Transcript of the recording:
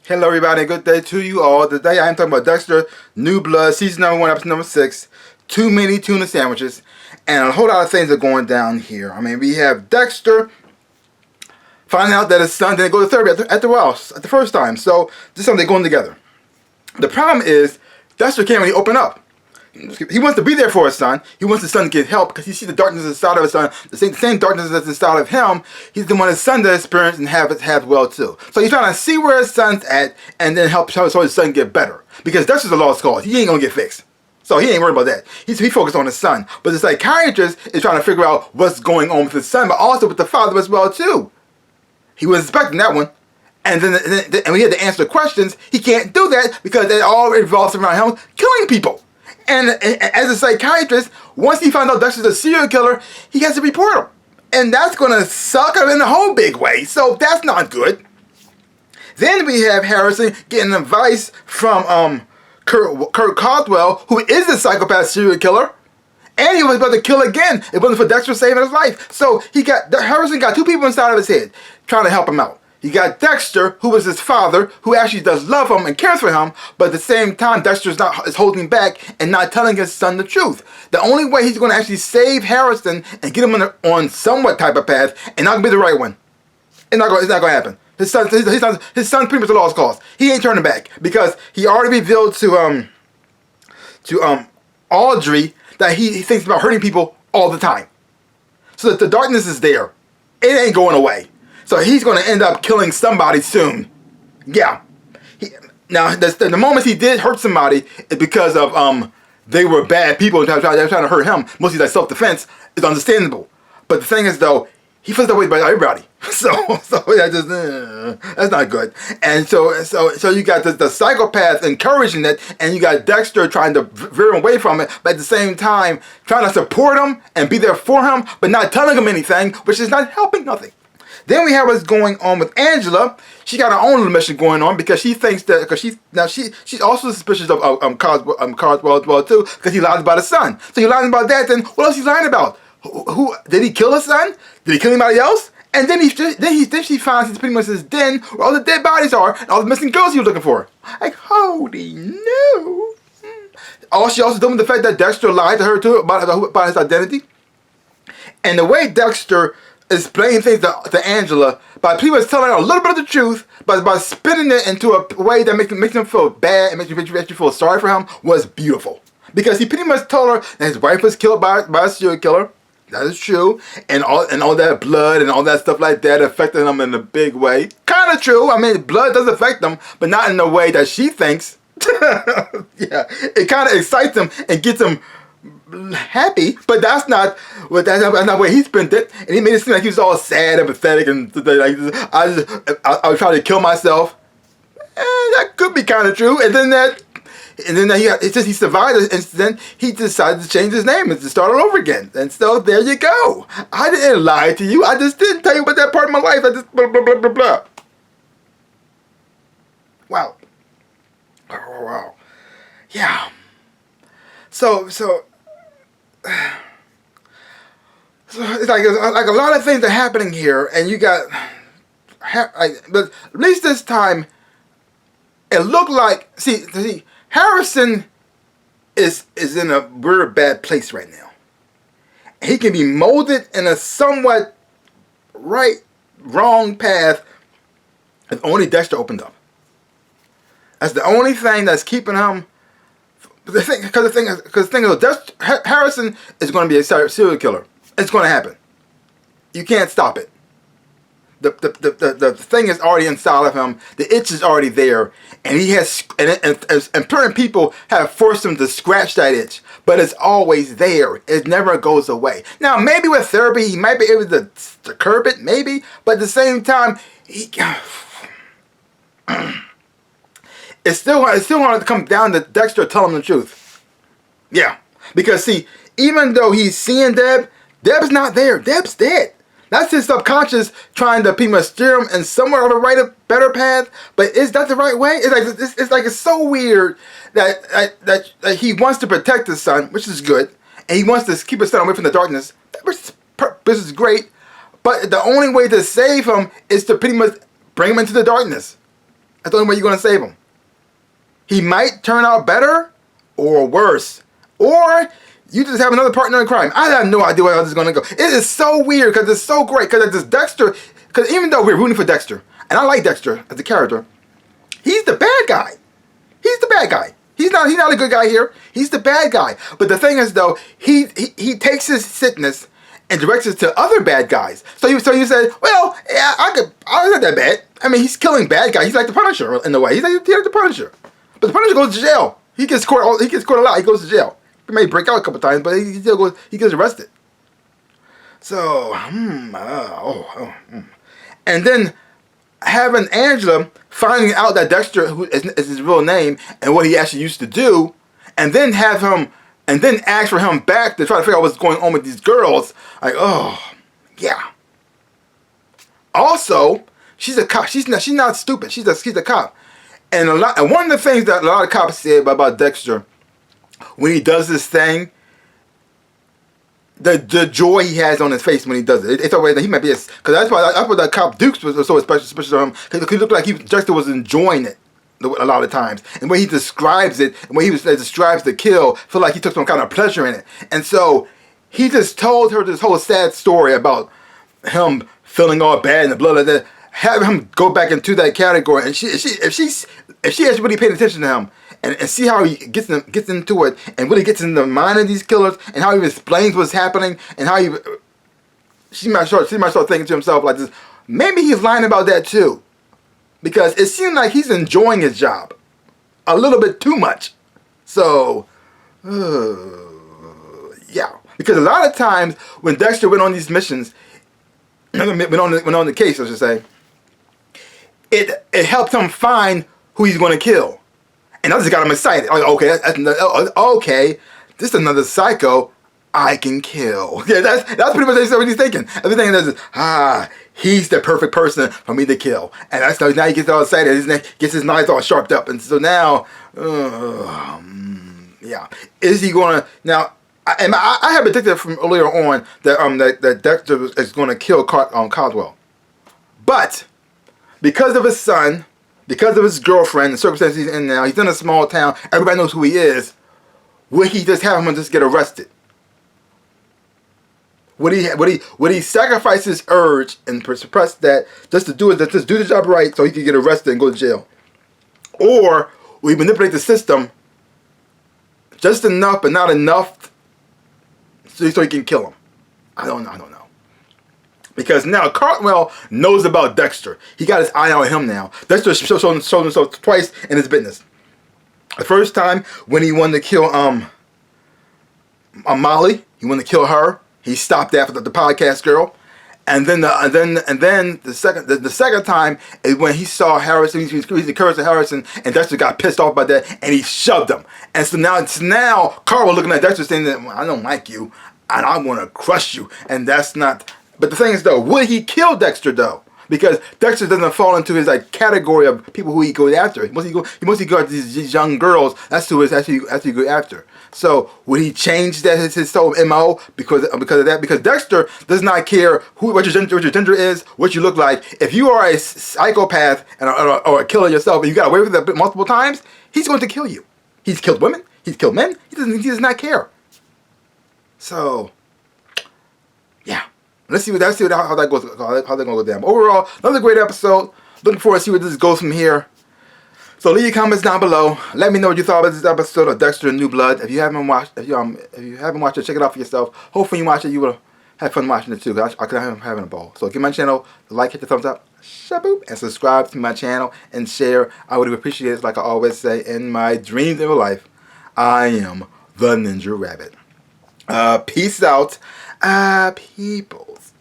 Hello everybody, good day to you all. Today I am talking about Dexter, New Blood, Season number 1, Episode number 6, Too Many Tuna Sandwiches, and a whole lot of things are going down here. I mean, we have Dexter finding out that his son didn't go to therapy at the first time, so this time they're going together. The problem is, Dexter can't really open up. He wants to be there for his son. He wants his son to get help because he sees the darkness inside of his son, the same darkness that's inside of him. He's the one his son to experience and have well too. So he's trying to see where his son's at and then help so his son get better. Because that's just a lost cause. He ain't gonna get fixed. So he ain't worried about that. He focused on his son. But the psychiatrist is trying to figure out what's going on with his son, but also with the father as well too. He was expecting that one. And then we had to answer questions. He can't do that because it all revolves around him killing people. And as a psychiatrist, once he finds out Dexter's a serial killer, he has to report him. And that's going to suck him in a whole big way. So that's not good. Then we have Harrison getting advice from Kurt Caldwell, who is a psychopath serial killer. And he was about to kill again. It wasn't for Dexter saving his life. So Harrison got two people inside of his head trying to help him out. You got Dexter, who was his father, who actually does love him and cares for him, but at the same time, Dexter is holding back and not telling his son the truth. The only way he's going to actually save Harrison and get him on somewhat type of path, and not going to be the right one. It's not going to happen. His son's pretty much a lost cause. He ain't turning back because he already revealed to Audrey that he thinks about hurting people all the time. So that the darkness is there. It ain't going away. So he's going to end up killing somebody soon. Yeah. Now, the moments he did hurt somebody is because of they were bad people and they were trying to hurt him. Mostly like self-defense. It's understandable. But the thing is, though, he feels that way about everybody. So that's not good. And so you got the psychopath encouraging it, and you got Dexter trying to veer away from it, but at the same time trying to support him and be there for him, but not telling him anything, which is not helping nothing. Then we have what's going on with Angela. She got her own little mission going on because she thinks that she's also suspicious of Caldwell as well too because he lied about his son. So he lied about that. Then what else he lying about? Who did he kill his son? Did he kill anybody else? And then she finds it's pretty much his den where all the dead bodies are and all the missing girls he was looking for. Like holy no! She also doing the fact that Dexter lied to her too about his identity. And the way Dexter explain things to Angela by pretty much telling her a little bit of the truth, but by spinning it into a way that makes him feel bad and makes you feel sorry for him was beautiful. Because he pretty much told her that his wife was killed by a serial killer. That is true. And all that blood and all that stuff like that affected him in a big way. Kind of true. I mean, blood does affect him, but not in the way that she thinks. Yeah, it kind of excites him and gets him happy, but that's not where he spent it, and he made it seem like he was all sad and pathetic and like I was trying to kill myself. That could be kind of true. And then he survived the incident, he decided to change his name and to start all over again. And so there you go. I didn't lie to you. I just didn't tell you about that part of my life. I just blah blah blah blah blah. Wow. Oh, wow. Yeah. So it's like a lot of things are happening here, and you got, but at least this time, it looked like see Harrison is in a very bad place right now. He can be molded in a somewhat wrong path if only Dexter opened up. That's the only thing that's keeping him. Because the thing is, Harrison is going to be a serial killer. It's going to happen. You can't stop it. The thing is already inside of him. The itch is already there, and he has and certain people have forced him to scratch that itch, but it's always there. It never goes away. Now, maybe with therapy, he might be able to curb it, maybe, but at the same time, It's still going to come down to Dexter telling him the truth. Yeah. Because, see, even though he's seeing Deb's not there. Deb's dead. That's his subconscious trying to pretty much steer him in somewhere of a better path. But is that the right way? It's so weird that he wants to protect his son, which is good. And he wants to keep his son away from the darkness. This is great. But the only way to save him is to pretty much bring him into the darkness. That's the only way you're going to save him. He might turn out better or worse. Or you just have another partner in crime. I have no idea where this is going to go. It is so weird because it's so great. Because this Dexter, because even though we're rooting for Dexter, and I like Dexter as a character, he's the bad guy. He's the bad guy. He's not a good guy here. He's the bad guy. But the thing is, though, he takes his sickness and directs it to other bad guys. So you said, well, yeah, I'm not that bad. I mean, he's killing bad guys. He's like the Punisher in a way. He's like the Punisher. But the Punisher goes to jail. He gets caught a lot. He goes to jail. He may break out a couple times, but he still goes. He gets arrested. So, and then having Angela finding out that Dexter is his real name and what he actually used to do, and then ask for him back to try to figure out what's going on with these girls. Like, oh, yeah. Also, she's a cop. She's not stupid. She's a cop. And one of the things that a lot of cops say about Dexter, when he does this thing, the joy he has on his face when he does it. It's always that he might be because that's why that cop Dukes was so special to him, because he looked like Dexter was enjoying it a lot of times, and when he describes it, and when he describes the kill, feel like he took some kind of pleasure in it. And so he just told her this whole sad story about him feeling all bad in the blood of that. Have him go back into that category, and if she has really paid attention to him and see how he gets into it and really gets in the mind of these killers and how he explains what's happening and how she might start thinking to himself like this, maybe he's lying about that too, because it seemed like he's enjoying his job a little bit too much. So yeah, because a lot of times when Dexter went on these missions, went on the case, I should say, it helped him find who he's going to kill. And that just got him excited. Like, okay, this is another psycho I can kill. Yeah, that's pretty much what he's thinking. Everything is, he's the perfect person for me to kill. And that's now he gets all excited. Gets his knives all sharpened up. And so now, yeah, is he going to now? I have predicted from earlier on that Dexter is going to kill Caldwell, but because of his son, because of his girlfriend, the circumstances he's in now, he's in a small town. Everybody knows who he is. Would he just have him just get arrested? Would he sacrifice his urge and suppress that just to do the job right so he could get arrested and go to jail, or will he manipulate the system just enough but not enough so he can kill him? I don't know. Because now Caldwell knows about Dexter. He got his eye on him now. Dexter showed himself twice in his business. The first time when he wanted to kill Molly, he wanted to kill her. He stopped after the podcast girl. And then the second time is when he saw Harrison. He's encouraging Harrison, and Dexter got pissed off by that, and he shoved him. And so now Caldwell looking at Dexter saying that, well, I don't like you, and I want to crush you, and that's not. But the thing is, though, would he kill Dexter, though? Because Dexter doesn't fall into his category of people who he goes after. He mostly go after these young girls. That's who he go after. So would he change that his whole MO because of that? Because Dexter does not care what your gender is, what you look like. If you are a psychopath or a killer yourself, and you got away with it multiple times, he's going to kill you. He's killed women. He's killed men. He does not care. So yeah. Let's see how that goes. How they're gonna go down. Overall, another great episode. Looking forward to see where this goes from here. So leave your comments down below. Let me know what you thought about this episode of Dexter and New Blood. If you haven't watched it, check it out for yourself. Hopefully you watch it. You will have fun watching it too. I'm having a ball. So give my channel a like, hit the thumbs up, shaboop, and subscribe to my channel and share. I would appreciate it. Like I always say in my dreams in real life, I am the Ninja Rabbit. Peace out, peoples.